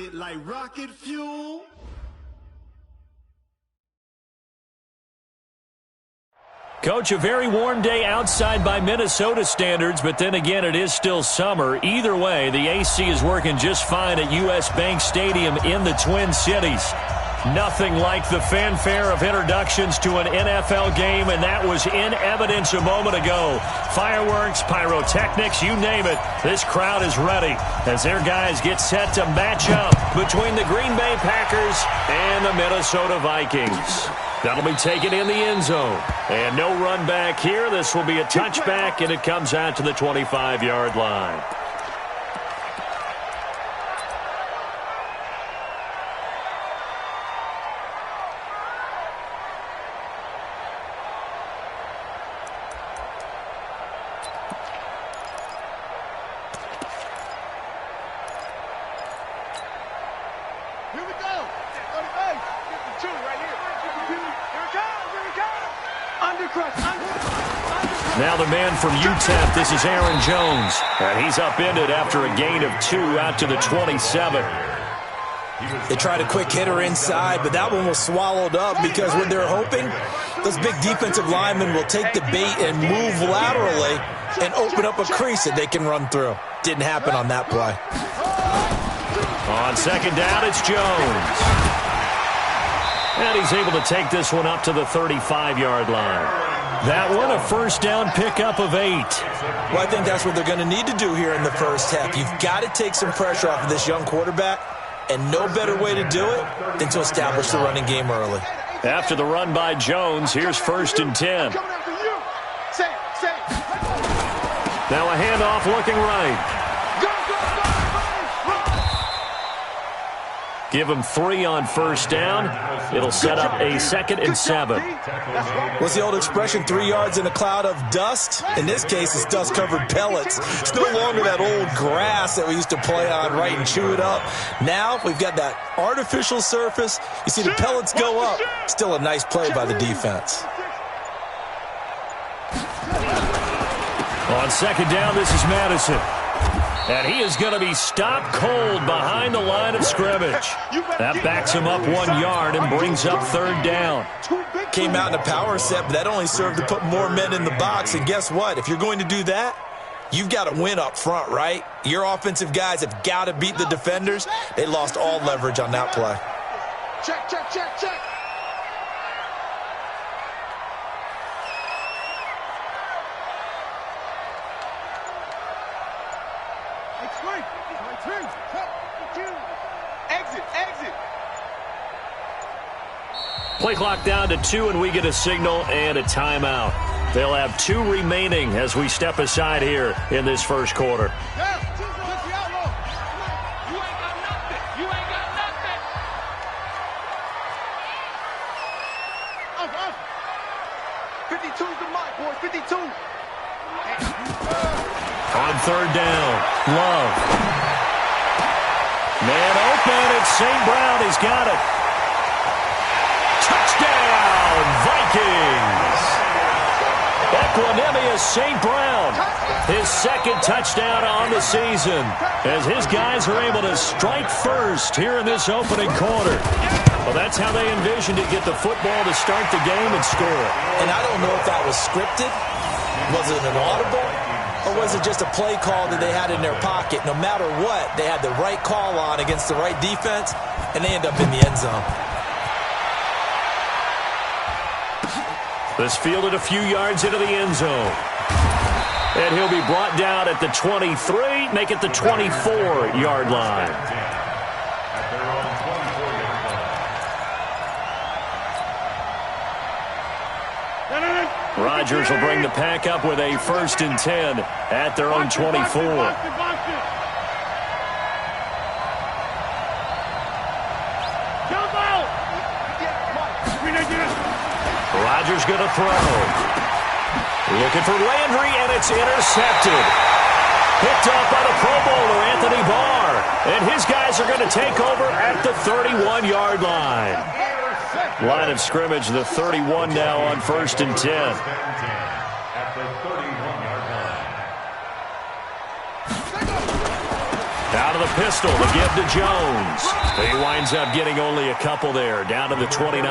it like rocket fuel. Coach, a very warm day outside by Minnesota standards, but then again, it is still summer. Either way, the AC is working just fine at U.S. Bank Stadium in the Twin Cities. Nothing like the fanfare of introductions to an NFL game, and that was in evidence a moment ago. Fireworks, pyrotechnics, you name it. This crowd is ready as their guys get set to match up between the Green Bay Packers and the Minnesota Vikings. That'll be taken in the end zone. And no run back here. This will be a touchback, and it comes out to the 25-yard line. Now the man from UTEP, this is Aaron Jones. And he's upended after a gain of 2 out to the 27. They tried a quick hitter inside, but that one was swallowed up because what they're hoping, those big defensive linemen will take the bait and move laterally and open up a crease that they can run through. Didn't happen on that play. On second down, it's Jones. And he's able to take this one up to the 35-yard line. That one, a first down pickup of 8. Well, I think that's what they're going to need to do here in the first half. You've got to take some pressure off of this young quarterback, and no better way to do it than to establish the running game early. After the run by Jones, here's 1st and 10. Now a handoff looking right. Give him 3 on first down. It'll set up a 2nd and 7. What's the old expression, 3 yards in a cloud of dust? In this case, it's dust-covered pellets. It's no longer that old grass that we used to play on, right, and chew it up. Now we've got that artificial surface. You see the pellets go up. Still a nice play by the defense. On second down, this is Madison. And he is going to be stopped cold behind the line of scrimmage. That backs him up 1 yard and brings up 3rd down. Came out in a power set, but that only served to put more men in the box. And guess what? If you're going to do that, you've got to win up front, right? Your offensive guys have got to beat the defenders. They lost all leverage on that play. Check, check, check, check. Play clock down to 2, and we get a signal and a timeout. They'll have 2 remaining as we step aside here in this first quarter. On 3rd down, Love. Man open, it's St. Brown. He's got it. Touchdown, Vikings! Equanimous St. Brown, his 2nd touchdown on the season, as his guys are able to strike first here in this opening quarter. Well, that's how they envisioned it, get the football to start the game and score. And I don't know if that was scripted. Was it an audible? Or was it just a play call that they had in their pocket? No matter what, they had the right call on against the right defense, and they end up in the end zone. This fielded a few yards into the end zone. And he'll be brought down at the 23, make it the 24-yard line. Rodgers will bring the pack up with a 1st and 10 at their own 24. Rodgers going to throw. Looking for Landry, and it's intercepted. Picked off by the Pro Bowler, Anthony Barr. And his guys are going to take over at the 31-yard line. Line of scrimmage, the 31 now on 1st and 10. Out of of the pistol to give to Jones. He winds up getting only a couple there, down to the 29.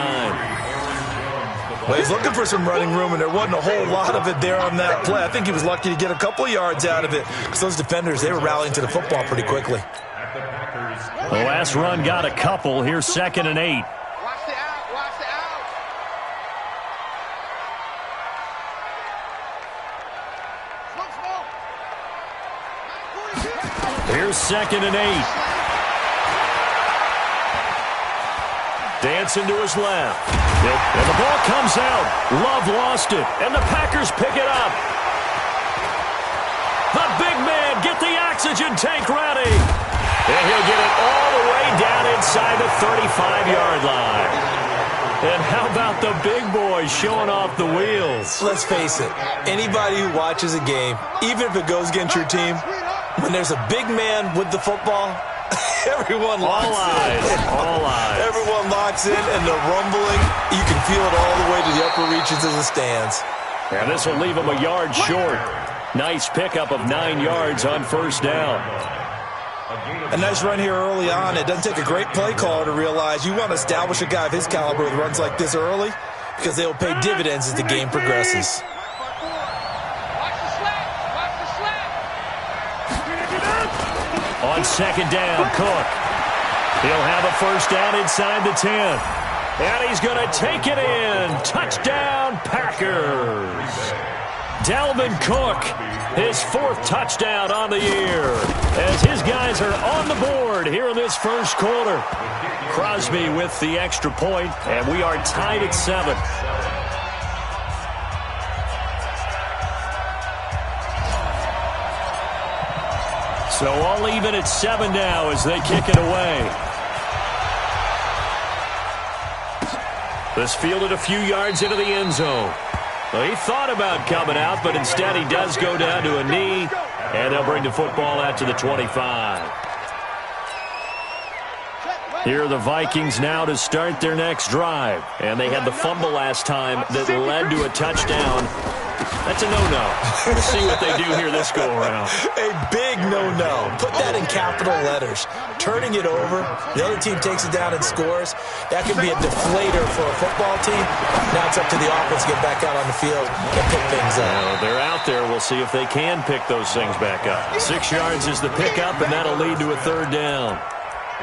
Well, he's looking for some running room, and there wasn't a whole lot of it there on that play. I think he was lucky to get a couple of yards out of it because those defenders, they were rallying to the football pretty quickly. The last run got a couple. Here's 2nd and 8. Watch the out. Watch the out. Here's 2nd and 8. Dancing to his left. And the ball comes out. Love lost it. And the Packers pick it up. The big man, get the oxygen tank ready. And he'll get it all the way down inside the 35-yard line. And how about the big boy showing off the wheels? Let's face it, anybody who watches a game, even if it goes against your team, when there's a big man with the football, everyone locks in. All eyes. Everyone locks in, and the rumbling, you can feel it all the way to the upper reaches of the stands. And this will leave him a yard short. Nice pickup of 9 yards on 1st down. A nice run here early on. It doesn't take a great play caller to realize you want to establish a guy of his caliber with runs like this early because they will pay dividends as the game progresses. On 2nd down, Cook. He'll have a 1st down inside the 10. And he's going to take it in. Touchdown, Packers. Dalvin Cook, his 4th touchdown on the year, as his guys are on the board here in this 1st quarter. Crosby with the extra point, and we are tied at 7. So all even at 7 now as they kick it away. This fielded a few yards into the end zone. Well, he thought about coming out, but instead he does go down to a knee, and they'll bring the football out to the 25. Here are the Vikings now to start their next drive, and they had the fumble last time that led to a touchdown. That's a no-no. We'll see what they do here this go-around. A big no-no. Put that in capital letters. Turning it over, the other team takes it down and scores. That can be a deflator for a football team. Now it's up to the offense to get back out on the field and pick things up. Well, they're out there. We'll see if they can pick those things back up. 6 yards is the pickup, and that'll lead to a 3rd down.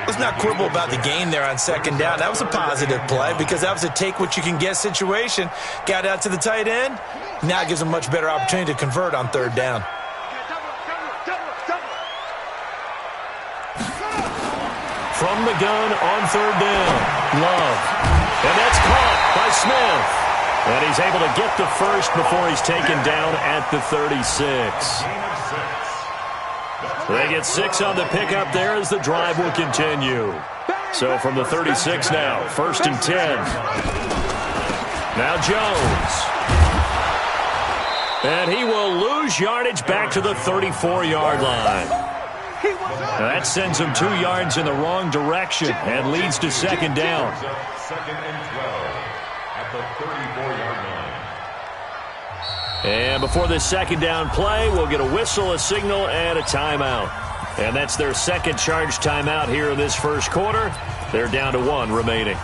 Let's not quibble about the gain there on 2nd down. That was a positive play because that was a take-what-you-can-get situation. Got out to the tight end. Now it gives them a much better opportunity to convert on 3rd down. From the gun on 3rd down, Love. And that's caught by Smith. And he's able to get the first before he's taken down at the 36. They get 6 on the pickup there as the drive will continue. So from the 36 now, 1st and 10. Now Jones. And he will lose yardage back to the 34-yard line. Now that sends him 2 yards in the wrong direction and leads to 2nd down. 2nd and 12 at the 34-yard line. And before this 2nd down play, we'll get a whistle, a signal, and a timeout. And that's their 2nd charge timeout here in this 1st quarter. They're down to 1 remaining.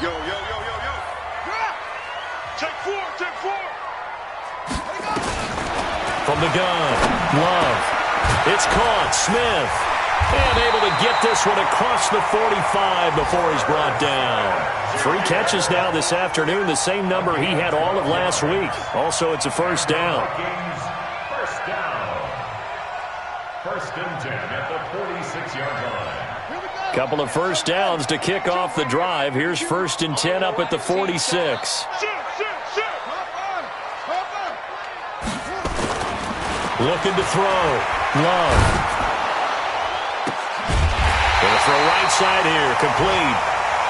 Yo, yo, yo, yo, yo. Take 4, take 4. From the gun, Love. It's caught, Smith. And able to get this one across the 45 before he's brought down. 3 catches now this afternoon, the same number he had all of last week. Also, it's a 1st down. First down. 1st and 10 at the 46-yard line. Couple of 1st downs to kick off the drive. Here's 1st and 10 up at the 46. Looking to throw. Love. Gonna throw right side here, complete.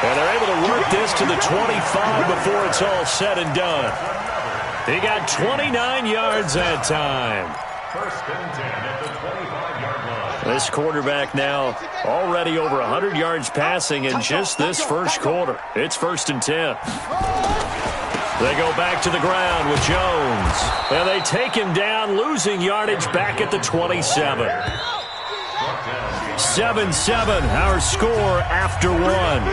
And they're able to work this to the 25 before it's all said and done. He got 29 yards that time. First and 10 at the 25-yard line. This quarterback now already over 100 yards passing in just this first quarter. It's first and 10. They go back to the ground with Jones. And they take him down, losing yardage back at the 27. 7-7, our score after one.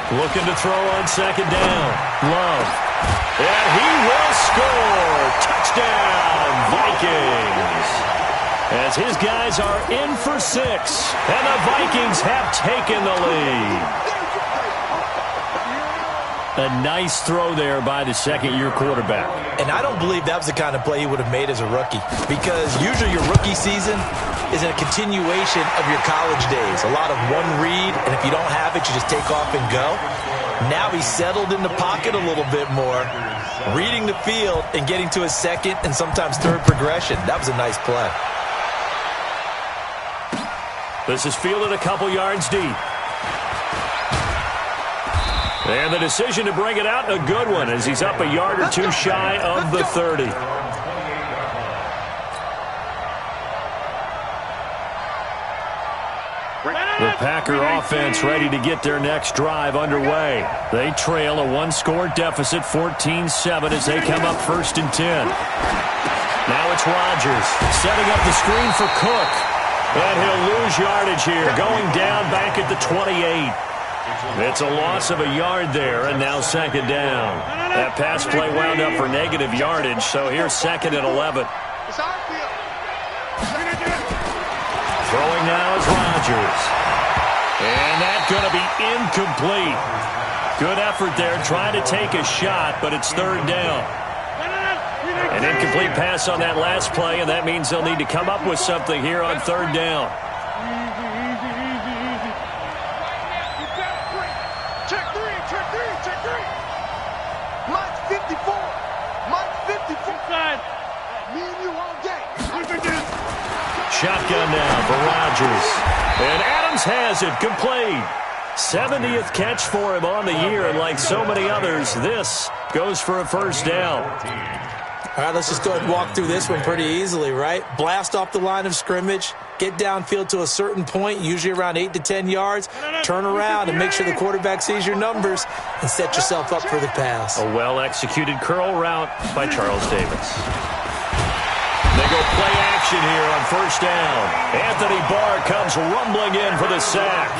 Looking to throw on second down. Love. And he will score. Touchdown, Vikings. As his guys are in for 6. And the Vikings have taken the lead. A nice throw there by the second-year quarterback. And I don't believe that was the kind of play he would have made as a rookie, because usually your rookie season is a continuation of your college days. A lot of one read, and if you don't have it, you just take off and go. Now he's settled in the pocket a little bit more, reading the field and getting to his second and sometimes third progression. That was a nice play. This is fielded a couple yards deep. And the decision to bring it out, a good one, as he's up a yard or two shy of the 30. The Packer offense ready to get their next drive underway. They trail a one-score deficit, 14-7, as they come up first and 10. Now it's Rodgers setting up the screen for Cook. And he'll lose yardage here, going down back at the 28. It's a loss of a yard there, and now second down. That pass play wound up for negative yardage, so here's second and 11. Throwing now is Rodgers. And that's going to be incomplete. Good effort there, trying to take a shot, but it's third down. An incomplete pass on that last play, and that means they'll need to come up with something here on third down. Shotgun now for Rodgers. And Adams has it complete. 70th catch for him on the year, and like so many others, this goes for a first down. All right, let's just go ahead and walk through this one pretty easily, right? Blast off the line of scrimmage, get downfield to a certain point, usually around 8 to 10 yards, turn around and make sure the quarterback sees your numbers and set yourself up for the pass. A well-executed curl route by Charles Davis. They go play action here on first down. Anthony Barr comes rumbling in for the sack.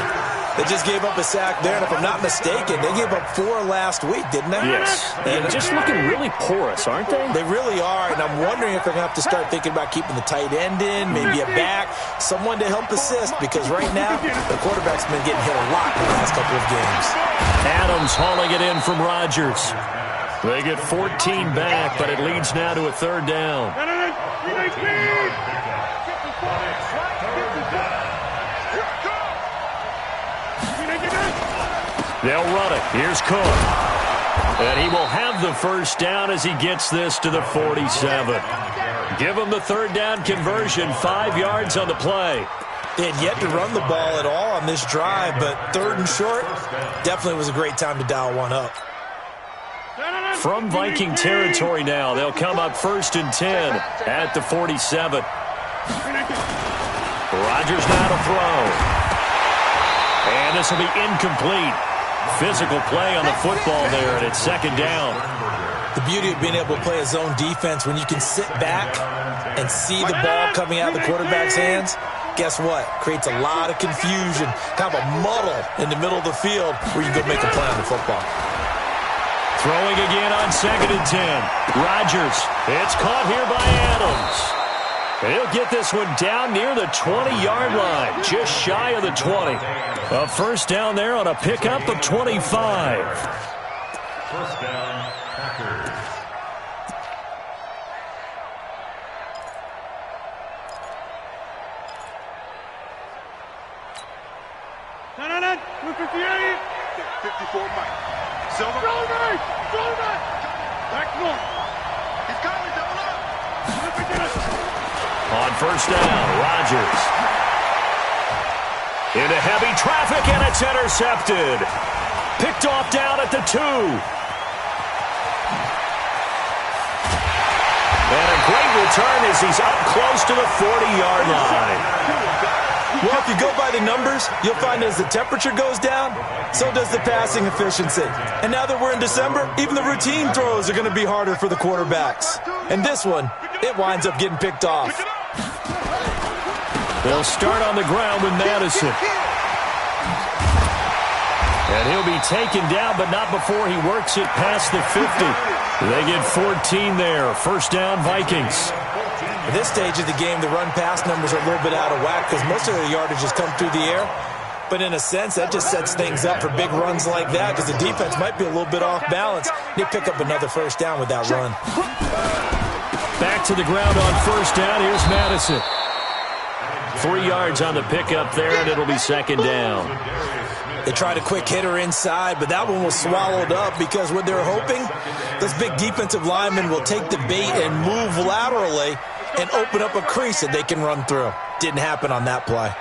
They just gave up a sack there, and if I'm not mistaken, they gave up 4 last week, didn't they? Yes. And just looking really porous, aren't they? They really are, and I'm wondering if they're going to have to start thinking about keeping the tight end in, maybe a back, someone to help assist, because right now, the quarterback's been getting hit a lot in the last couple of games. Adams hauling it in from Rodgers. They get 14 back, but it leads now to a third down. They'll run it. Here's Cook. And he will have the first down as he gets this to the 47. Give him the third down conversion, 5 yards on the play. They had yet to run the ball at all on this drive, but third and short definitely was a great time to dial one up. From Viking territory now, they'll come up first and 10 at the 47. Rodgers now to throw. And this will be incomplete. Physical play on the football there, and it's second down. The beauty of being able to play a zone defense, when you can sit back and see the ball coming out of the quarterback's hands, guess what? Creates a lot of confusion, kind of a muddle in the middle of the field where you can go make a play on the football. Throwing again on second and 10. Rodgers. It's caught here by Adams. He'll get this one down near the 20-yard line, just shy of the 20. A first down there on a pickup of 25. First down, Packers. No. 58. 54 Mike. Silver. Back north. He's got it, double up. On first down, Rodgers. Into heavy traffic, and it's intercepted. Picked off down at the 2. And a great return as he's up close to the 40-yard line. Well, if you go by the numbers, you'll find as the temperature goes down, so does the passing efficiency. And now that we're in December, even the routine throws are going to be harder for the quarterbacks. And this one, it winds up getting picked off. They'll start on the ground with Madison. And he'll be taken down, but not before he works it past the 50. They get 14 there. First down, Vikings. At this stage of the game, the run-pass numbers are a little bit out of whack because most of their yardage has come through the air. But in a sense, that just sets things up for big runs like that because the defense might be a little bit off balance. They pick up another first down with that run. Back to the ground on first down. Here's Madison. 3 yards on the pickup there, and it'll be second down. They tried a quick hitter inside, but that one was swallowed up because what they're hoping, those big defensive linemen will take the bait and move laterally and open up a crease that they can run through. Didn't happen on that play.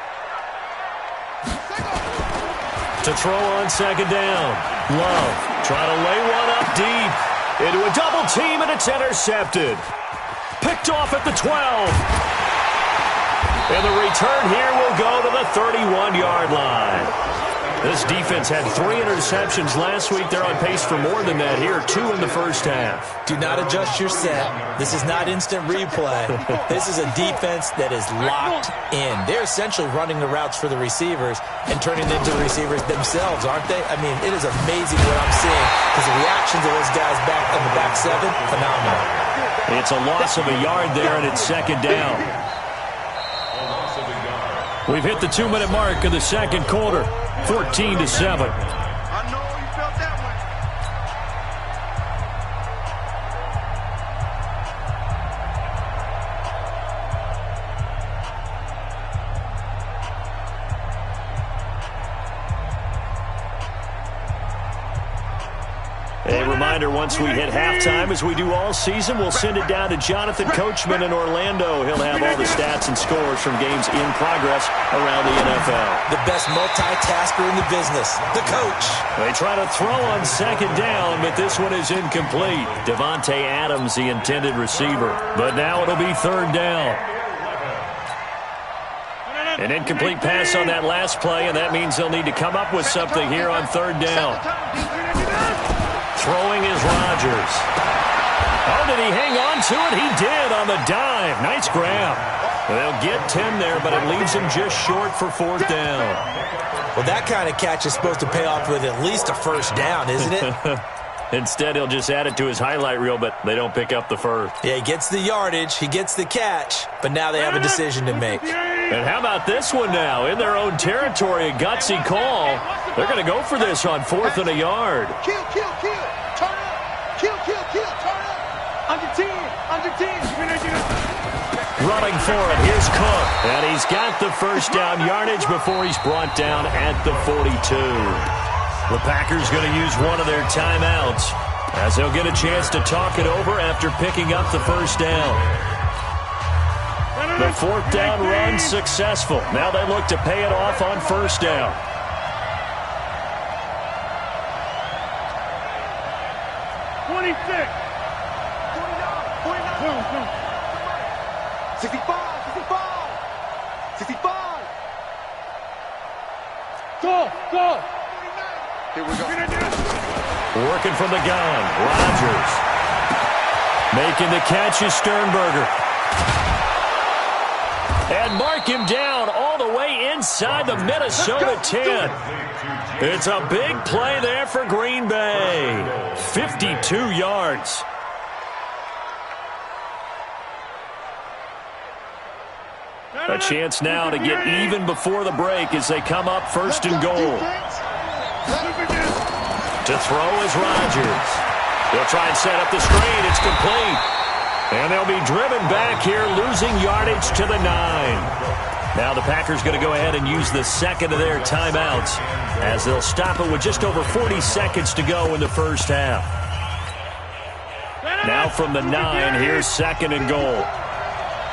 To throw on second down. Love trying to lay one up deep. Into a double team, and it's intercepted. Picked off at the 12. And the return here will go to the 31-yard line. This defense had 3 interceptions last week. They're on pace for more than that here. 2 in the first half. Do not adjust your set. This is not instant replay. This is a defense that is locked in. They're essentially running the routes for the receivers and turning into the receivers themselves, aren't they? I mean, it is amazing what I'm seeing because the reactions of those guys back on the back 7, phenomenal. It's a loss of a yard there, and it's second down. We've hit the 2-minute mark of the second quarter. 14-7. I know you felt that one. A reminder, once we hit halftime, as we do all season, we'll send it down to Jonathan Coachman in Orlando. He'll have all the stats and scores from games in progress around the NFL. The best multitasker in the business, the coach. They try to throw on second down, but this one is incomplete. Devontae Adams, the intended receiver. But now it'll be third down. An incomplete pass on that last play, and that means they'll need to come up with something here on third down. Throwing is Rodgers. Oh, did he hang on to it? He did on the dive. Nice grab. They'll get 10 there, but it leaves him just short for fourth down. Well, that kind of catch is supposed to pay off with at least a first down, isn't it? Instead, he'll just add it to his highlight reel, but they don't pick up the first. Yeah, he gets the yardage, he gets the catch, but now they have a decision to make. And how about this one now? In their own territory, a gutsy call. They're going to go for this on 4th and a yard. Kill, kill, kill. Turn up. Kill, kill, kill. Turn up. Under 10. Under 10. Running for it. Here's Cook. And he's got the first down yardage before he's brought down at the 42. The Packers going to use one of their timeouts as they'll get a chance to talk it over after picking up the first down. The fourth down run successful. Now they look to pay it off on first down. 26. 49. 65. 65. Go. Here we go. Working from the gun. Rodgers. Making the catch is Sternberger. And mark him down all the way inside the Minnesota 10. It's a big play there for Green Bay. 52 yards. A chance now to get even before the break as they come up first and goal. To throw is Rodgers. They'll try and set up the screen. It's complete. And they'll be driven back here, losing yardage to the 9. Now the Packers going to go ahead and use the second of their timeouts as they'll stop it with just over 40 seconds to go in the first half. Now from the 9, here's second and goal.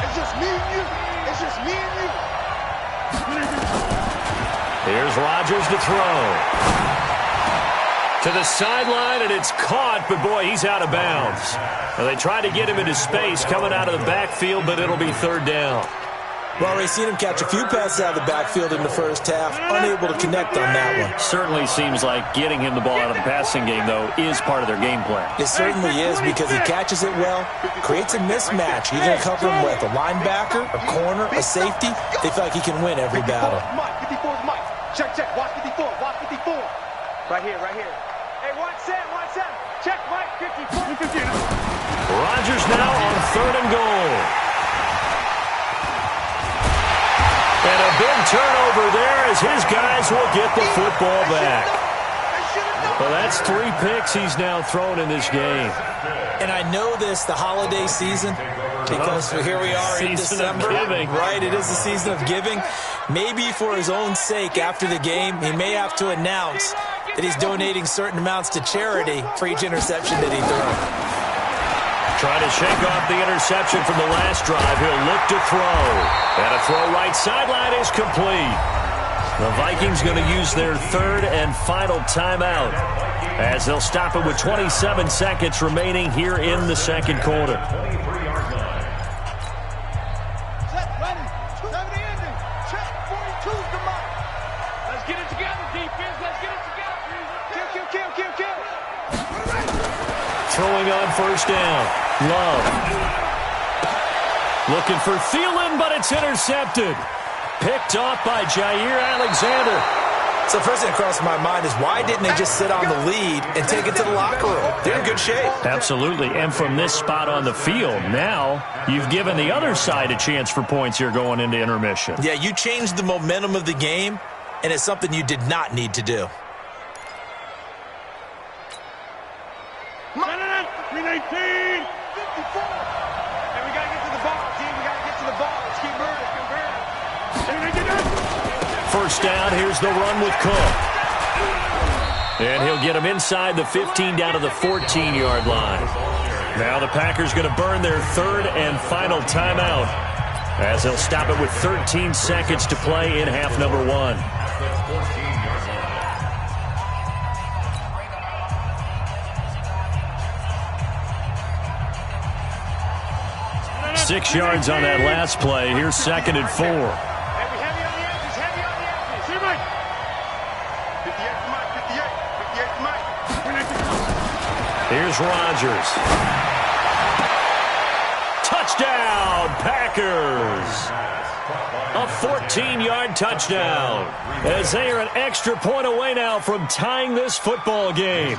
It's just me and you. It's just me and you. Here's Rodgers to throw. To the sideline, and it's caught, but boy, he's out of bounds. Now, they tried to get him into space coming out of the backfield, but it'll be third down. Well, already seen him catch a few passes out of the backfield in the first half, unable to connect on that one. Certainly seems like getting him the ball out of the passing game, though, is part of their game plan. It certainly is, because he catches it well, creates a mismatch. You're going to cover him with a linebacker, a corner, a safety. They feel like he can win every battle. 54's Mike. Check, watch 54, watch 54. Right here. Hey, watch Sam. Check Mike, 54. Rodgers now on 3rd and goal. And a big turnover there as his guys will get the football back. Well, that's 3 picks he's now thrown in this game. And I know this, the holiday season, because here we are in December. Right, it is the season of giving. Maybe for his own sake after the game, he may have to announce that he's donating certain amounts to charity for each interception that he throws. Trying to shake off the interception from the last drive. He'll look to throw. And a throw right sideline is complete. The Vikings going to use their 3rd and final timeout as they'll stop it with 27 seconds remaining here in the second quarter. Let's get it together, defense. Let's get it together. Kill. Throwing on first down. Love. Looking for Thielen, but it's intercepted. Picked off by Jair Alexander. So first thing that crossed my mind is why didn't they just sit on the lead and take it to the locker room? They're in good shape. Absolutely. And from this spot on the field, now you've given the other side a chance for points here going into intermission. Yeah, you changed the momentum of the game, and it's something you did not need to do. 319, 54. And we got to get to the ball, team. We got to get to the ball. Let's keep moving. First down, here's the run with Cook. And he'll get him inside the 15 down to the 14-yard line. Now the Packers going to burn their 3rd and final timeout as they'll stop it with 13 seconds to play in half number 1. 6 yards on that last play. Here's 2nd and 4. Heavy on the edges. 58 Mike. Here's Rodgers. Touchdown, Packers. A 14-yard touchdown as they are an extra point away now from tying this football game.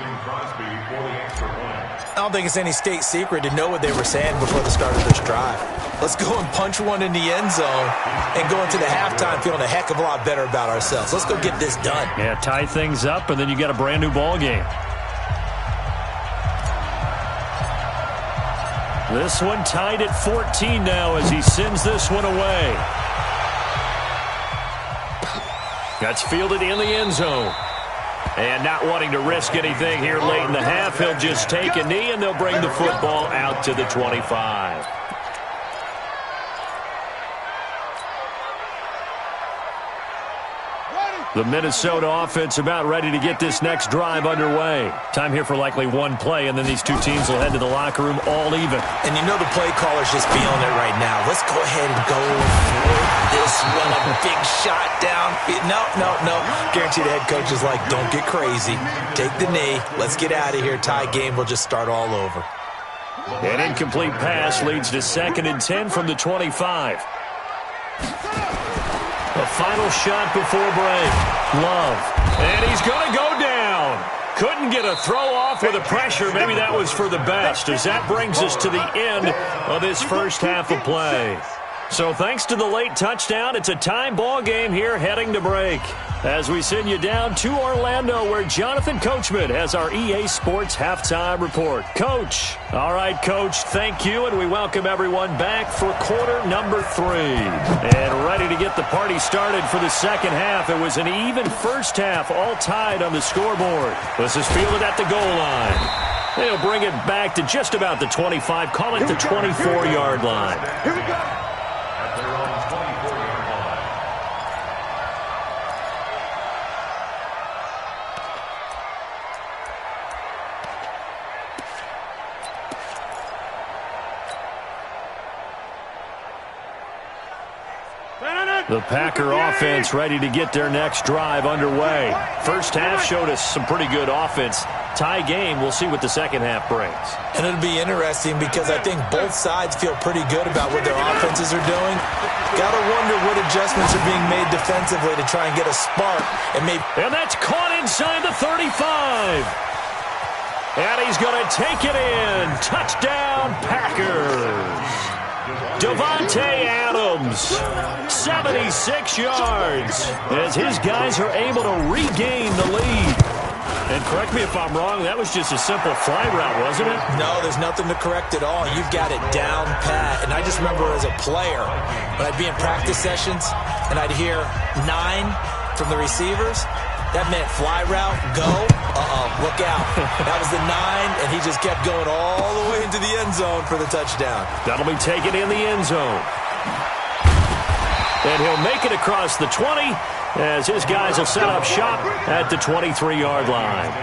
I don't think it's any state secret to know what they were saying before the start of this drive. Let's go and punch one in the end zone and go into the halftime feeling a heck of a lot better about ourselves. Let's go get this done. Yeah, tie things up, and then you got a brand new ball game. This one tied at 14 now as he sends this one away. That's fielded in the end zone. And not wanting to risk anything here late in the half, he'll just take a knee and they'll bring the football out to the 25. The Minnesota offense about ready to get this next drive underway. Time here for likely one play, and then these two teams will head to the locker room all even. And you know the play caller's just feeling it right now. Let's go ahead and go for this one. A big shot down. No. Guarantee the head coach is like, don't get crazy. Take the knee. Let's get out of here. Tie game. We'll just start all over. An incomplete pass leads to 2nd and 10 from the 25. The final shot before break. Love. And he's going to go down. Couldn't get a throw off with the pressure. Maybe that was for the best, as that brings us to the end of this first half of play. So thanks to the late touchdown, it's a time ball game here heading to break. As we send you down to Orlando, where Jonathan Coachman has our EA Sports Halftime Report. Coach. All right, Coach, thank you, and we welcome everyone back for quarter number 3. And ready to get the party started for the second half. It was an even first half, all tied on the scoreboard. This is fielded at the goal line. They'll bring it back to just about the 25, call it the 24-yard line. Here we go. The Packer offense ready to get their next drive underway. First half showed us some pretty good offense. Tie game, we'll see what the second half brings. And it'll be interesting because I think both sides feel pretty good about what their offenses are doing. Gotta wonder what adjustments are being made defensively to try and get a spark. And that's caught inside the 35. And he's going to take it in. Touchdown, Packers. Davante Adams, 76 yards, as his guys are able to regain the lead. And correct me if I'm wrong, that was just a simple fly route, wasn't it? No, there's nothing to correct at all. You've got it down pat. And I just remember as a player, when I'd be in practice sessions and I'd hear 9 from the receivers, that meant fly route, go, look out. That was the 9, and he just kept going all the way into the end zone for the touchdown. That'll be taken in the end zone. And he'll make it across the 20 as his guys will set up shop at the 23-yard line.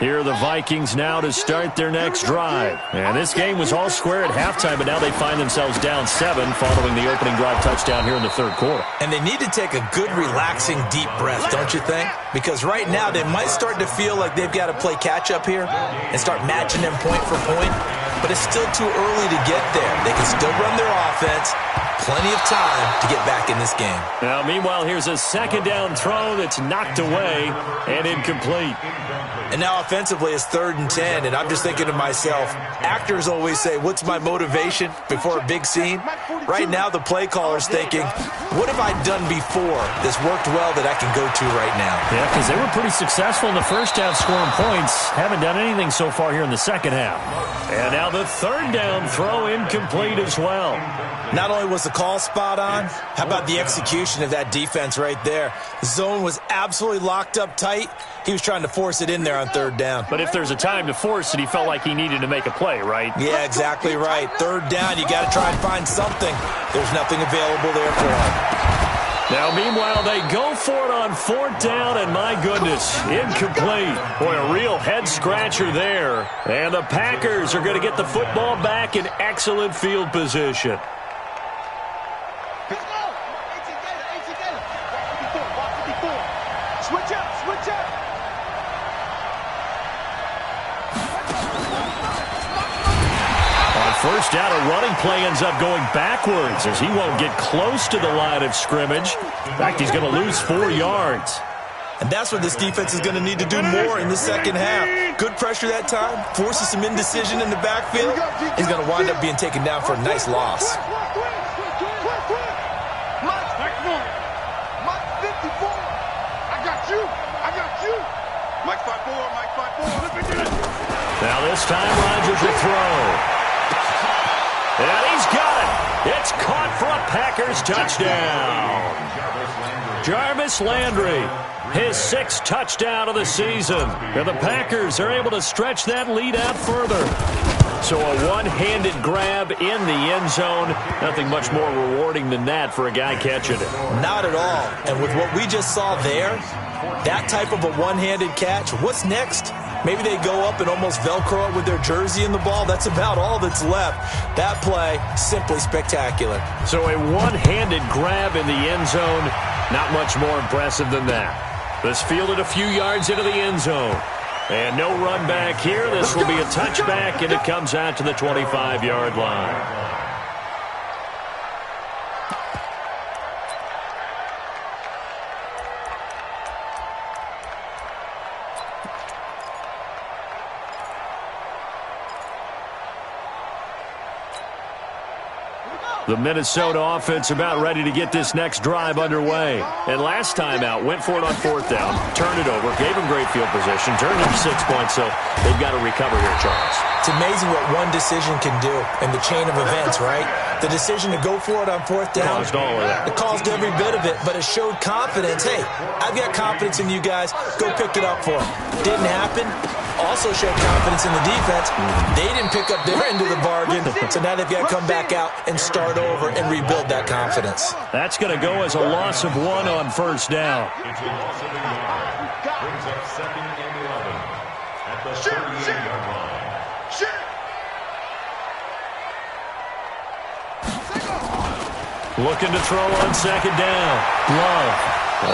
Here are the Vikings now to start their next drive. And this game was all square at halftime, but now they find themselves down 7 following the opening drive touchdown here in the third quarter. And they need to take a good, relaxing, deep breath, don't you think? Because right now they might start to feel like they've got to play catch-up here and start matching them point for point. But it's still too early to get there. They can still run their offense. Plenty of time to get back in this game. Now, meanwhile, here's a second down throw that's knocked away and incomplete. And now offensively it's 3rd and 10, and I'm just thinking to myself, actors always say, what's my motivation before a big scene? Right now the play caller's thinking, what have I done before that's worked well that I can go to right now? Yeah, because they were pretty successful in the first half scoring points. Haven't done anything so far here in the second half. And now the 3rd down throw incomplete as well. Not only was the call spot on, how about the execution of that defense right there? The zone was absolutely locked up tight. He was trying to force it in there on 3rd down. But if there's a time to force it, he felt like he needed to make a play, right? Yeah, exactly right. 3rd down, you got to try and find something. There's nothing available there for him. Now, meanwhile, they go for it on 4th down, and my goodness, incomplete. Boy, a real head-scratcher there. And the Packers are going to get the football back in excellent field position. Switch up, switch up. On 1st down, a running play ends up going backwards as he won't get close to the line of scrimmage. In fact, he's going to lose 4 yards. And that's what this defense is going to need to do more in the second half. Good pressure that time, forces some indecision in the backfield. He's going to wind up being taken down for a nice loss. Now this time Rodgers will throw. And he's got it. It's caught for a Packers touchdown. Jarvis Landry, his 6th touchdown of the season. And the Packers are able to stretch that lead out further. So a one-handed grab in the end zone. Nothing much more rewarding than that for a guy catching it. Not at all. And with what we just saw there, that type of a one-handed catch, what's next? Maybe they go up and almost Velcro it with their jersey in the ball. That's about all that's left. That play, simply spectacular. So a one-handed grab in the end zone, not much more impressive than that. This fielded a few yards into the end zone. And no run back here. This will be a touchback, and it comes out to the 25-yard line. The Minnesota offense about ready to get this next drive underway. And last time out, went for it on 4th down, turned it over, gave them great field position, turned it to 6 points, so they've got to recover here, Charles. It's amazing what one decision can do in the chain of events, right? The decision to go for it on 4th down. Caused all of that. It caused every bit of it, but it showed confidence. Hey, I've got confidence in you guys. Go pick it up for them. Didn't happen. also showed confidence in the defense. They didn't pick up their end of the bargain, so now they've got to come back out and start over and rebuild that confidence. That's going to go as a loss of 1 on first down. It's a loss of a yard. Brings up 2nd and 11 at the 38-yard line. Looking to throw on 2nd down. Love.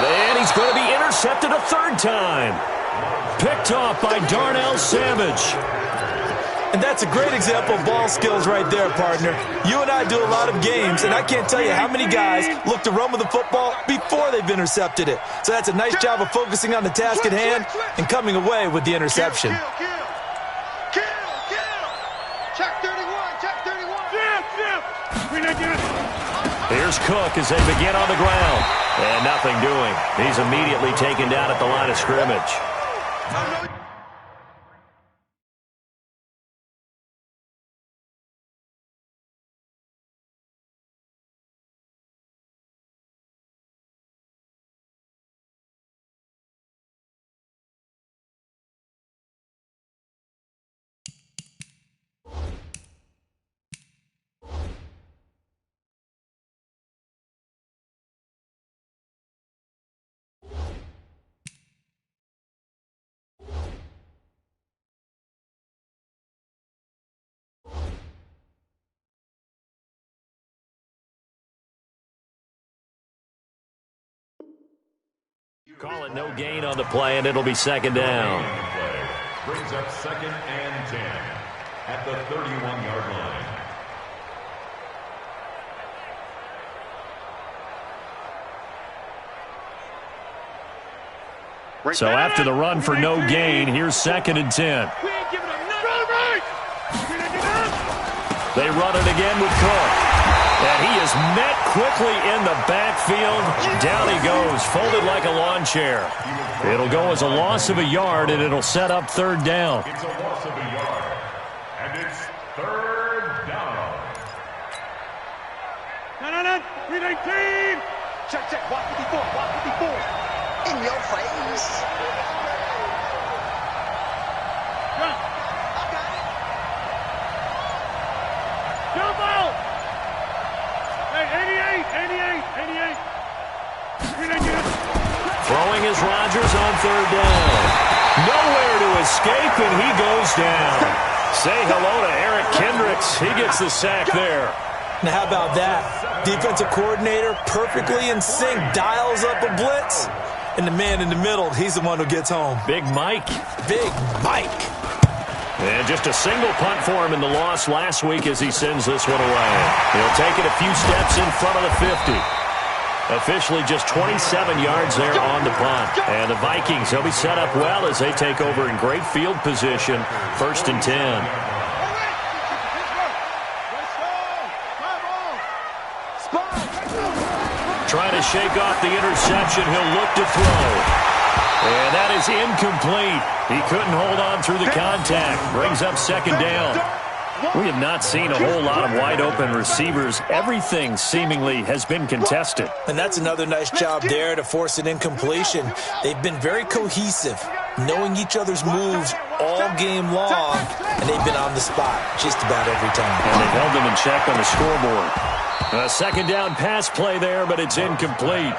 And he's going to be intercepted a 3rd time. Picked off by Darnell Savage. And that's a great example of ball skills right there, partner. You and I do a lot of games, and I can't tell you how many guys look to run with the football before they've intercepted it. So that's a nice job of focusing on the task at hand and coming away with the interception. Kill. Check 31, check 31. Here's Cook as they begin on the ground. And nothing doing. He's immediately taken down at the line of scrimmage. Call it no gain on the play, and it'll be 2nd down. Brings up 2nd and 10 at the 31-yard line. So after the run for no gain, here's 2nd and 10. They run it again with Cook. And he is met quickly in the backfield. Down he goes, folded like a lawn chair. It'll go as a loss of a yard, and it'll set up 3rd down. It's a loss of a yard, and it's 3rd down. No, 319. Check, watch 54, watch 54. In your face. Jump out. 88. Throwing is Rodgers on 3rd down. Nowhere to escape, and he goes down. Say hello to Eric Kendricks. He gets the sack there. Now, how about that? Defensive coordinator perfectly in sync, dials up a blitz. And the man in the middle, he's the one who gets home. Big Mike. And just a single punt for him in the loss last week as he sends this one away. He'll take it a few steps in front of the 50. Officially just 27 yards there on the punt. And the Vikings, they'll be set up well as they take over in great field position. 1st and 10. Trying to shake off the interception. He'll look to throw. And that is incomplete. He couldn't hold on through the contact. Brings up 2nd down. We have not seen a whole lot of wide-open receivers. Everything seemingly has been contested. And that's another nice job there to force an incompletion. They've been very cohesive, knowing each other's moves all game long, and they've been on the spot just about every time. And they've held them in check on the scoreboard. A 2nd down pass play there, but it's incomplete.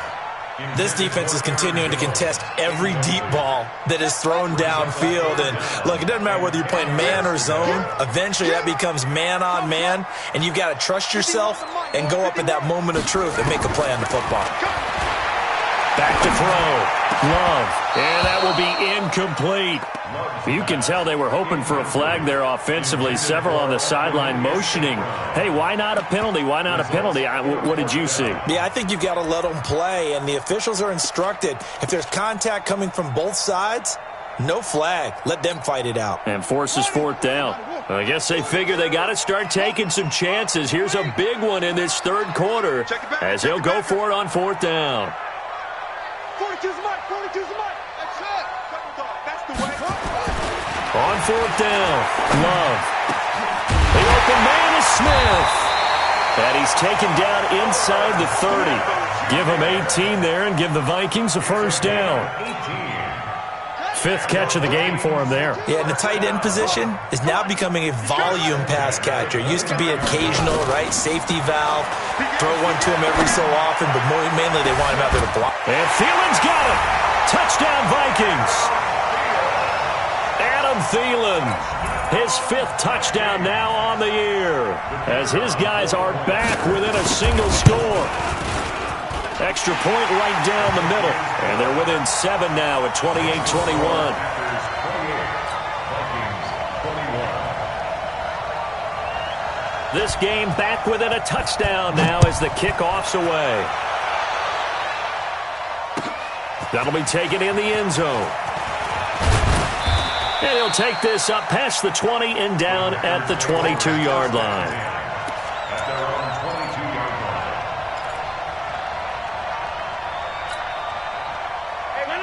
This defense is continuing to contest every deep ball that is thrown downfield. And, look, it doesn't matter whether you're playing man or zone. Eventually that becomes man-on-man, and you've got to trust yourself and go up at that moment of truth and make a play on the football. Back to throw. Love. And that will be incomplete. You can tell they were hoping for a flag there offensively. Several on the sideline motioning. Hey, why not a penalty? Why not a penalty? What did you see? Yeah, I think you've got to let them play, and the officials are instructed. If there's contact coming from both sides, no flag. Let them fight it out. And forces 4th down. I guess they figure they got to start taking some chances. Here's a big one in this 3rd quarter as they'll go for it on 4th down. 42's the mark. That's it. That's the way. On 4th down, Love. The open man is Smith. And he's taken down inside the 30. Give him 18 there and give the Vikings a 1st down. fifth catch of the game for him there. Yeah, and the tight end position is now becoming a volume pass catcher. It used to be occasional, right? Safety valve. Throw one to him every so often, but mainly they want him out there to block. And Thielen's got it. Touchdown, Vikings. Adam Thielen, his fifth touchdown now on the year, as his guys are back within a single score. Extra point right down the middle, and they're within 7 now at 28-21. This game back within a touchdown now as the kickoff's away. That'll be taken in the end zone. And he'll take this up past the 20 and down at the 22-yard line.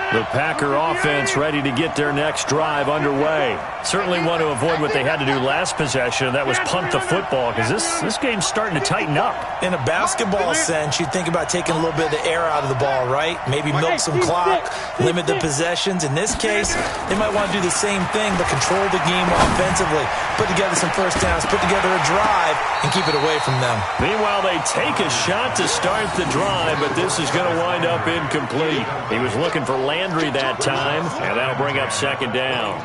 The Packer offense ready to get their next drive underway. Certainly want to avoid what they had to do last possession. That was punt the football, because this game's starting to tighten up. In a basketball sense, you think about taking a little bit of the air out of the ball, right? Maybe milk some clock, limit the possessions. In this case, they might want to do the same thing, but control the game offensively. Put together some first downs, put together a drive, and keep it away from them. Meanwhile, they take a shot to start the drive, but this is going to wind up incomplete. He was looking for Landry that time, and that'll bring up second down.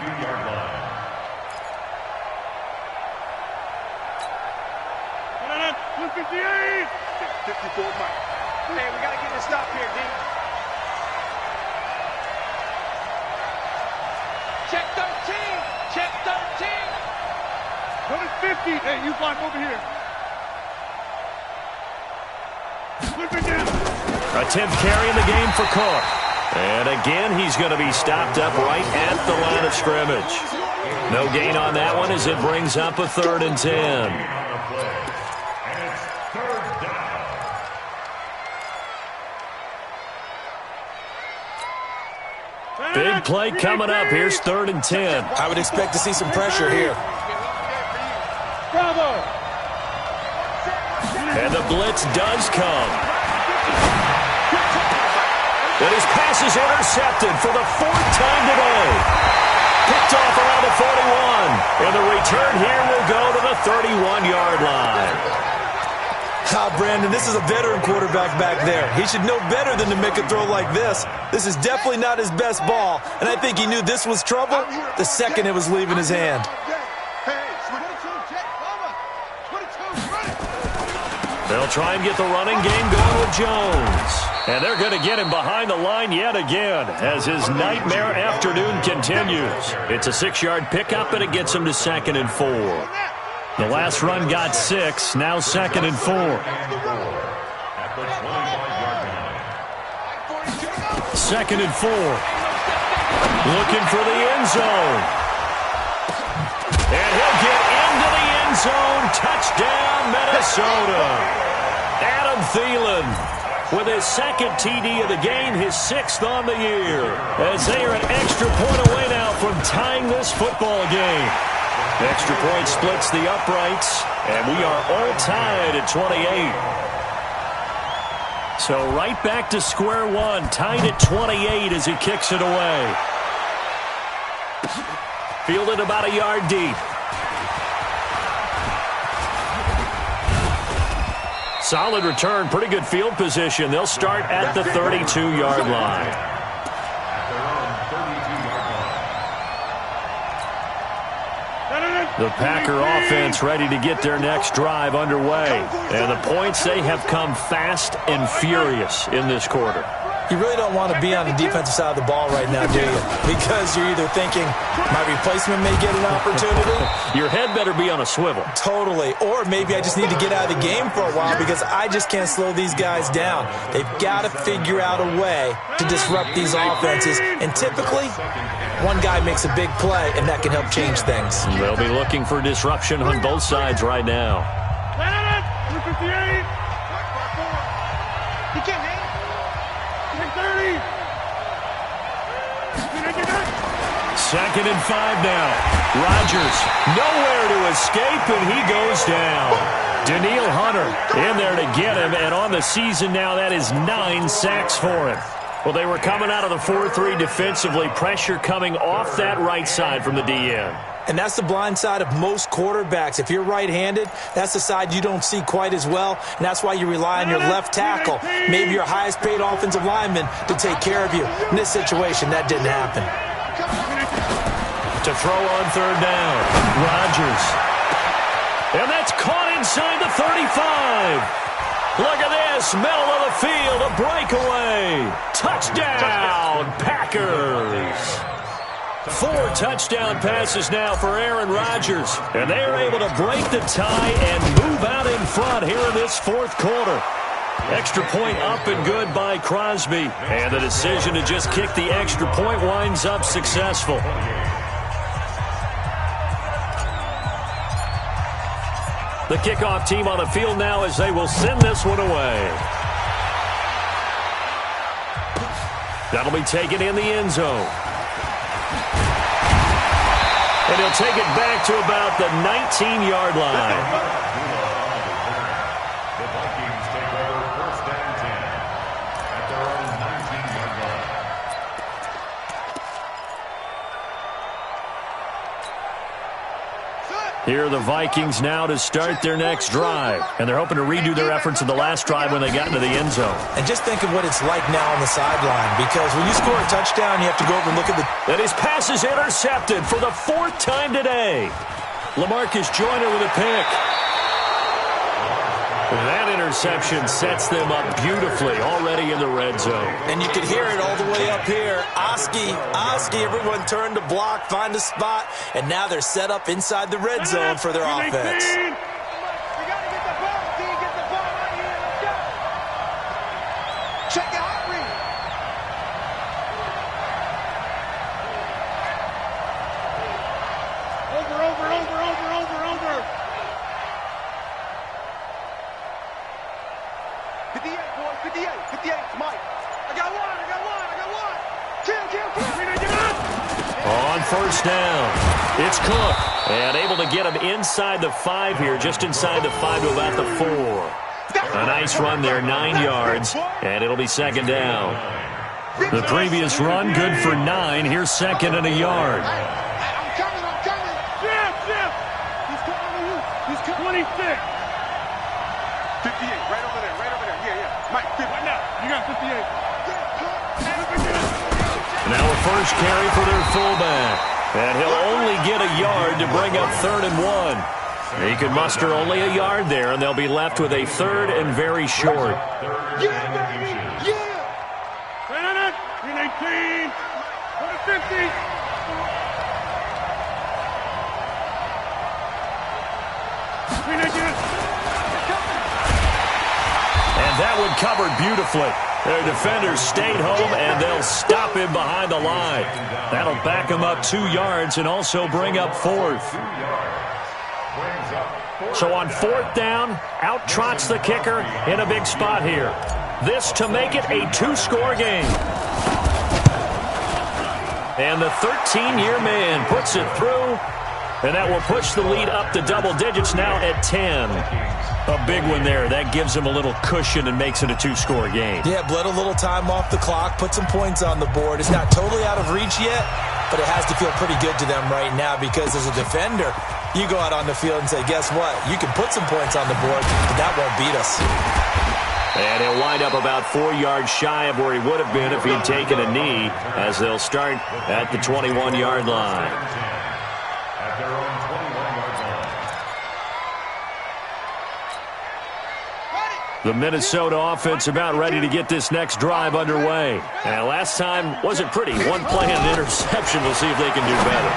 Hey, we got to get this stop here, D. Check 13. Check 13. Number 50. Hey, you climb over here. Flip it down. A 10th carry in the game for Cook. And again, he's going to be stopped up right at the line of scrimmage. No gain on that one as it brings up a 3rd and 10. Big play coming up. Here's 3rd and 10. I would expect to see some pressure here. Bravo. And the blitz does come. And his pass is intercepted for the 4th time today. Picked off around the 41. And the return here will go to the 31-yard line. Brandon, this is a veteran quarterback back there. He should know better than to make a throw like this. This is definitely not his best ball, and I think he knew this was trouble the second it was leaving his hand. They'll try and get the running game going with Jones. And they're going to get him behind the line yet again as his nightmare afternoon continues. It's a 6-yard pickup, and it gets him to 2nd and 4. The last run got 6, now 2nd and 4. 2nd and 4. Looking for the end zone. And he'll get into the end zone. Touchdown, Minnesota. Adam Thielen with his 2nd TD of the game, his 6th on the year. As they are an extra point away now from tying this football game. Extra point splits the uprights, and we are all tied at 28. So right back to square one, tied at 28 as he kicks it away. Fielded about a yard deep. Solid return, pretty good field position. They'll start at the 32-yard line. The Packer offense ready to get their next drive underway. And the points, they have come fast and furious in this quarter. You really don't want to be on the defensive side of the ball right now, do you? Because you're either thinking, my replacement may get an opportunity. Your head better be on a swivel. Totally. Or maybe I just need to get out of the game for a while because I just can't slow these guys down. They've got to figure out a way to disrupt these offenses. And typically, one guy makes a big play, and that can help change things. They'll be looking for disruption on both sides right now. 258. He can't hang. 30. 2nd and 5 now. Rodgers nowhere to escape, and he goes down. Danielle Hunter in there to get him, and on the season now, that is 9 sacks for him. Well, they were coming out of the 4-3 defensively. Pressure coming off that right side from the DN. And that's the blind side of most quarterbacks. If you're right-handed, that's the side you don't see quite as well, and that's why you rely on your left tackle, maybe your highest-paid offensive lineman, to take care of you. In this situation, that didn't happen. To throw on third down, Rodgers. And that's caught inside the 35. Look at this, middle of the field, a breakaway. Touchdown, Packers. 4 touchdown passes now for Aaron Rodgers. And they are able to break the tie and move out in front here in this fourth quarter. Extra point up and good by Crosby. And the decision to just kick the extra point winds up successful. The kickoff team on the field now as they will send this one away. That'll be taken in the end zone. And he'll take it back to about the 19-yard line. The Vikings take over first and 10 at their own 19-yard line. Here are the Vikings now to start their next drive. And they're hoping to redo their efforts in the last drive when they got into the end zone. And just think of what it's like now on the sideline, because when you score a touchdown, you have to go over and look at the... And his pass is intercepted for the 4th time today. LaMarcus Joyner with a pick. That interception sets them up beautifully already in the red zone. And you can hear it all the way up here. Oski, everyone turned to block, find a spot, and now they're set up inside the red zone for their offense. We got to get the ball, D. Get the ball right here. Let's go. Check out Reed. Over. 58, boys, 58, Mike. I got one. Kill. On first down, it's Cook. And able to get him inside the 5 here, just inside the 5 to about the 4. A nice run there, 9 yards, and it'll be second down. The previous run, good for 9. Here's second and a yard. I'm coming. Jim. He's coming to you. He's coming. 26. 58, right over there. Yeah. Mike, 50. Right now. You got 58. Now a first carry for their fullback. And he'll only get a yard to bring up 3rd and 1. He can muster only a yard there, and they'll be left with a 3rd and very short. Yeah, baby. Yeah. 319. 50. And that one covered beautifully. Their defenders stayed home, and they'll stop him behind the line. That'll back him up 2 yards and also bring up 4th. So on 4th down, out trots the kicker in a big spot here. This to make it a 2-score game. And the 13-year man puts it through, and that will push the lead up to double digits now at 10. A big one there. That gives them a little cushion and makes it a 2-score game. Yeah, bled a little time off the clock, put some points on the board. It's not totally out of reach yet, but it has to feel pretty good to them right now because as a defender, you go out on the field and say, guess what? You can put some points on the board, but that won't beat us. And he'll wind up about 4 yards shy of where he would have been if he'd taken a knee as they'll start at the 21-yard line. At their own 21-yard line. The Minnesota offense about ready to get this next drive underway. And last time wasn't pretty. 1 play and an interception. We'll see if they can do better.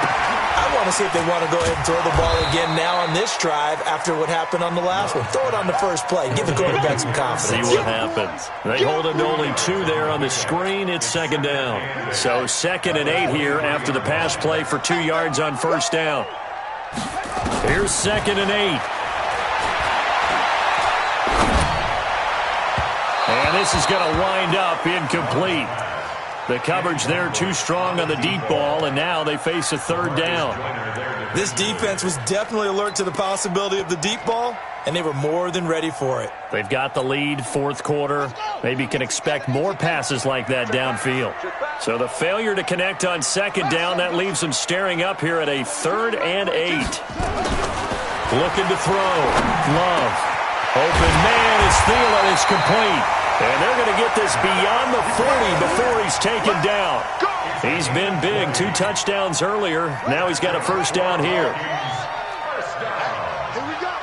I want to see if they want to go ahead and throw the ball again now on this drive after what happened on the last one. Throw it on the first play. Give the quarterback some confidence. See what happens. They hold him to only 2 there on the screen. It's second down. So 2nd and 8 here after the pass play for 2 yards on first down. Here's 2nd and 8. And this is going to wind up incomplete. The coverage there too strong on the deep ball, and now they face a third down. This defense was definitely alert to the possibility of the deep ball, and they were more than ready for it. They've got the lead, fourth quarter. Maybe can expect more passes like that downfield. So the failure to connect on second down, that leaves them staring up here at a 3rd and 8. Looking to throw. Love. Open man is Thielen. It's complete. And they're going to get this beyond the 40 before he's taken down. He's been big. 2 touchdowns earlier. Now he's got a first down here. Here we go.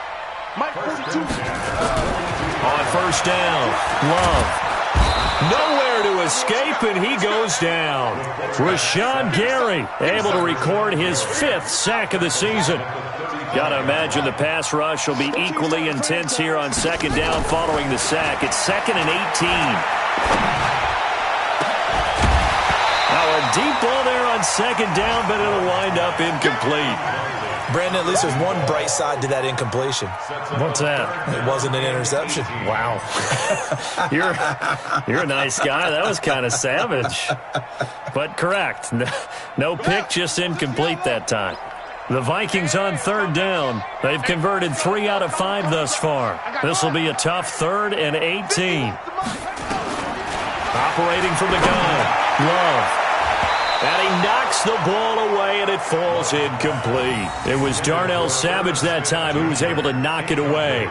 Mike 42. On first down, Love. Nowhere to escape, and he goes down. Rashawn Gary able to record his 5th sack of the season. Got to imagine the pass rush will be equally intense here on second down following the sack. It's 2nd and 18. Now a deep ball there on second down, but it'll wind up incomplete. Brandon, at least there's one bright side to that incompletion. What's that? It wasn't an interception. Wow. You're a nice guy. That was kind of savage. But correct. No pick, just incomplete that time. The Vikings on third down. They've converted 3 out of 5 thus far. This will be a tough 3rd and 18. Operating from the gun. Love. And he knocks the ball away, and it falls incomplete. It was Darnell Savage that time who was able to knock it away.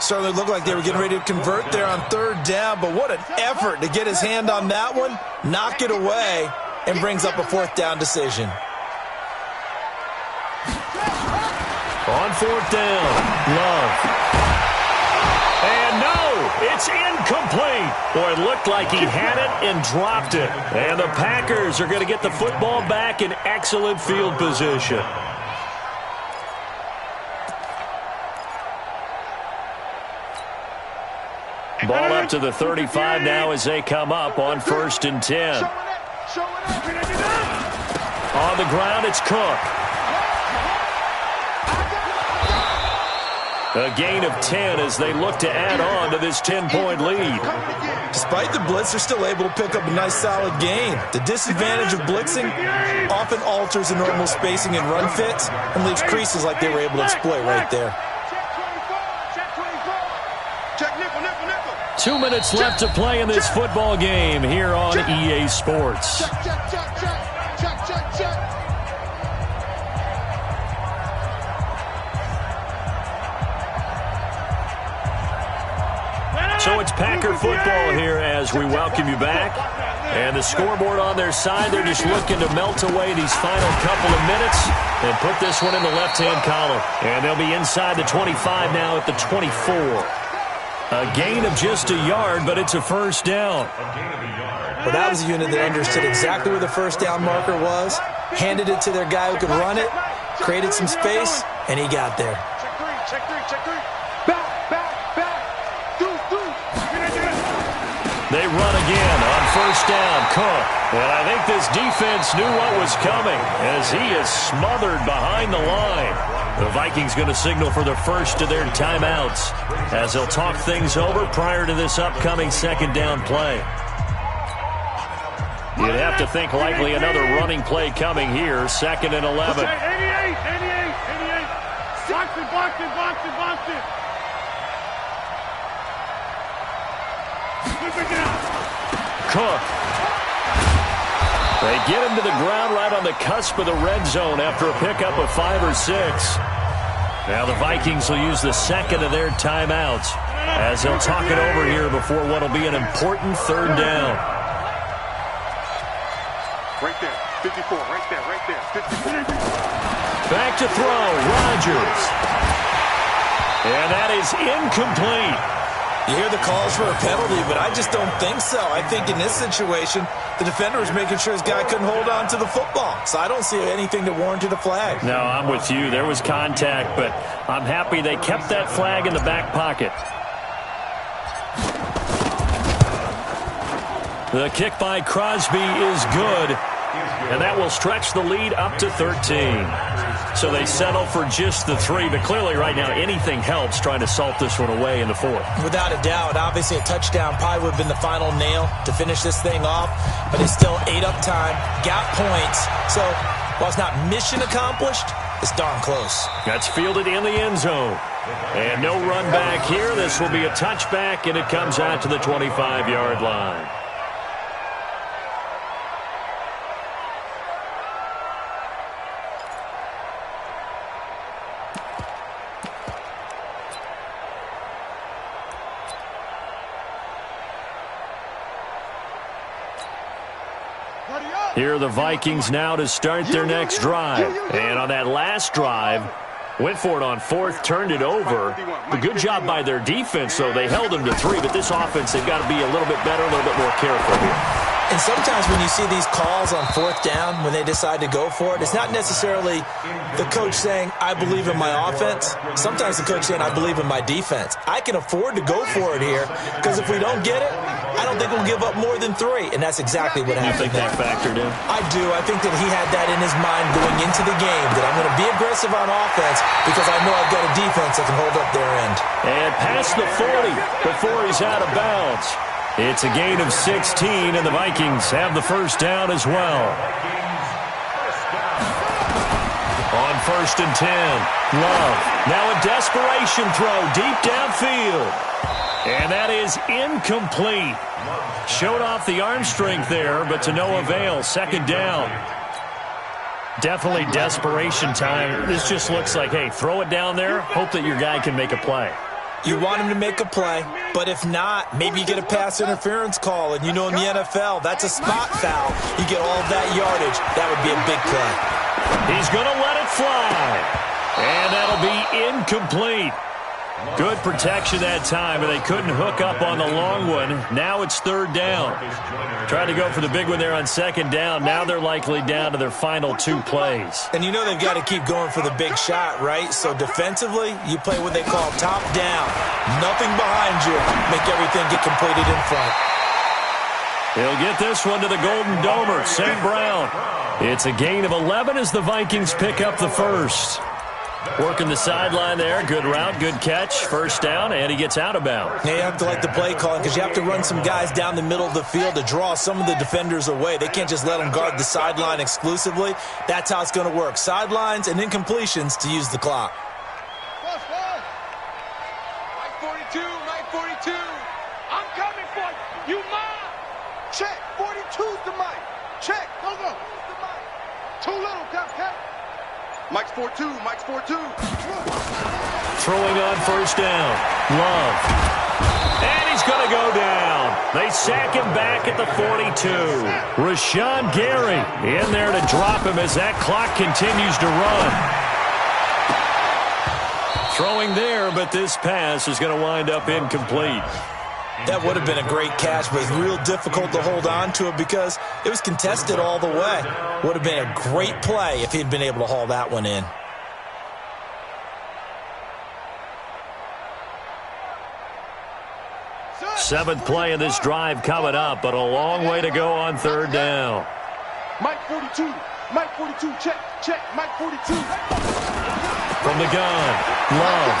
Certainly looked like they were getting ready to convert there on third down, but what an effort to get his hand on that one, knock it away, and brings up a 4th down decision. On 4th down, Love. And no, it's incomplete. Boy, it looked like he had it and dropped it. And the Packers are going to get the football back in excellent field position. Ball up to the 35 now as they come up on 1st and 10. On the ground, it's Cook. A gain of 10 as they look to add on to this 10-point lead. Despite the blitz, they're still able to pick up a nice, solid gain. The disadvantage of blitzing often alters the normal spacing and run fits and leaves creases like they were able to exploit right there. 2 minutes left to play in this football game here on EA Sports. So it's Packer football here as we welcome you back. And the scoreboard on their side, they're just looking to melt away these final couple of minutes and put this one in the left-hand column. And they'll be inside the 25 now at the 24. A gain of just a yard, but it's a first down. Well, that was a unit that understood exactly where the first down marker was, handed it to their guy who could run it, created some space, and he got there. Check three. Back. They run again on first down, Cook. And I think this defense knew what was coming as he is smothered behind the line. The Vikings going to signal for the first of their timeouts as they'll talk things over prior to this upcoming second down play. You'd have to think likely another running play coming here, 2nd and 11. 88. Box it. Cook. They get him to the ground right on the cusp of the red zone after a pickup of 5 or 6. Now the Vikings will use the 2nd of their timeouts as they'll talk it over here before what will be an important third down. Right there, 54, right there, 54. Back to throw, Rodgers. And that is incomplete. You hear the calls for a penalty, but I just don't think so. I think in this situation, the defender was making sure his guy couldn't hold on to the football. So I don't see anything that warranted a flag. No, I'm with you. There was contact, but I'm happy they kept that flag in the back pocket. The kick by Crosby is good. And that will stretch the lead up to 13. So they settle for just the 3, but clearly right now anything helps trying to salt this one away in the 4th. Without a doubt, obviously a touchdown probably would have been the final nail to finish this thing off, but it's still ate up time, got points. So while it's not mission accomplished, it's darn close. That's fielded in the end zone. And no run back here. This will be a touchback, and it comes out to the 25-yard line. Here are the Vikings now to start their next drive. And on that last drive, went for it on 4th, turned it over. A good job by their defense, though. They held them to 3, but this offense, they've got to be a little bit better, a little bit more careful here. And sometimes when you see these calls on 4th down, when they decide to go for it, it's not necessarily the coach saying, I believe in my offense. Sometimes the coach saying, I believe in my defense. I can afford to go for it here, because if we don't get it, I don't think we'll give up more than 3. And that's exactly what happened. You think that factored in? I do. I think that he had that in his mind going into the game, that I'm going to be aggressive on offense because I know I've got a defense that can hold up their end. And past the 40 before he's out of bounds. It's a gain of 16, and the Vikings have the first down as well. On 1st and 10, Love. Now a desperation throw deep downfield. And that is incomplete. Showed off the arm strength there, but to no avail. 2nd down. Definitely desperation time. This just looks like, hey, throw it down there, hope that your guy can make a play. You want him to make a play, but if not, maybe you get a pass interference call. And you know in the NFL, that's a spot foul. You get all of that yardage. That would be a big play. He's going to let it fly. And that'll be incomplete. Good protection that time, and they couldn't hook up on the long one. Now it's 3rd down. Tried to go for the big one there on 2nd down. Now they're likely down to their final 2 plays. And you know they've got to keep going for the big shot, right? So defensively, you play what they call top down. Nothing behind you. Make everything get completed in front. He'll get this one to the Golden Domer, St. Brown. It's a gain of 11 as the Vikings pick up the first. Working the sideline there. Good route, good catch. First down, and he gets out of bounds. Now you have to like the play calling because you have to run some guys down the middle of the field to draw some of the defenders away. They can't just let them guard the sideline exclusively. That's how it's going to work. Sidelines and incompletions to use the clock. Mike 42, Mike 42. I'm coming for you. You mine. Check. 42's the Mike. Check. Go. Too little, Captain. Mike's 4-2. Mike's 4-2. Throwing on 1st down. Love. And he's going to go down. They sack him back at the 42. Rashawn Gary in there to drop him as that clock continues to run. Throwing there, but this pass is going to wind up incomplete. That would have been a great catch, but it's real difficult to hold on to it because it was contested all the way. Would have been a great play if he'd been able to haul that one in. Seventh play of this drive coming up, but a long way to go on 3rd down. Mike 42. Mike 42. Check. Mike 42. From the gun, Love.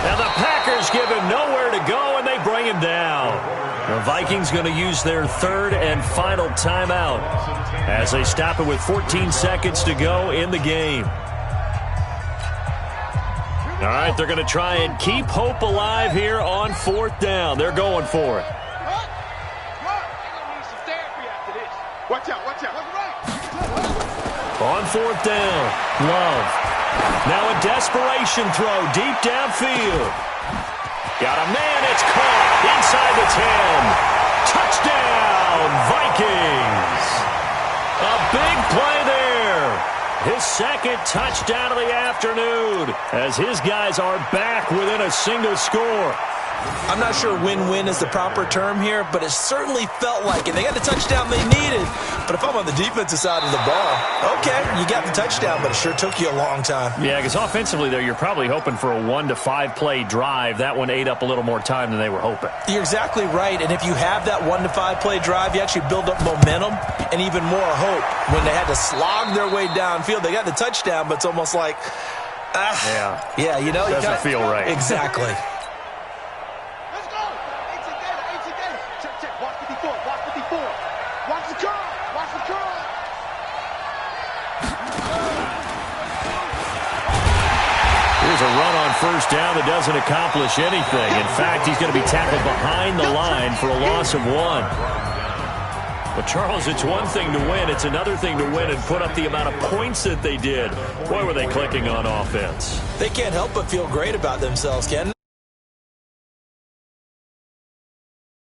And the Packers give him nowhere to go, and they bring him down. The Vikings going to use their 3rd and final timeout as they stop it with 14 seconds to go in the game. All right, they're going to try and keep hope alive here on 4th down. They're going for it. Watch out. On 4th down, Love. Now a desperation throw deep downfield. Got a man, it's caught inside the 10. Touchdown, Vikings. A big play there. His 2nd touchdown of the afternoon as his guys are back within a single score. I'm not sure win-win is the proper term here, but it certainly felt like it. They got the touchdown they needed, but if I'm on the defensive side of the ball, okay, you got the touchdown, but it sure took you a long time. Yeah, because offensively there, you're probably hoping for a 1 to 5 play drive. That one ate up a little more time than they were hoping. You're exactly right, and if you have that 1 to 5 play drive, you actually build up momentum and even more hope. When they had to slog their way downfield, they got the touchdown, but it's almost like, yeah, you know, doesn't feel right. Exactly. Let's go. 18 Gator. Check. Watch 54. Watch the curl. Here's a run on first down that doesn't accomplish anything. In fact, he's going to be tackled behind the line for a loss of 1. But, Charles, it's one thing to win. It's another thing to win and put up the amount of points that they did. Boy, were they clicking on offense. They can't help but feel great about themselves, Ken.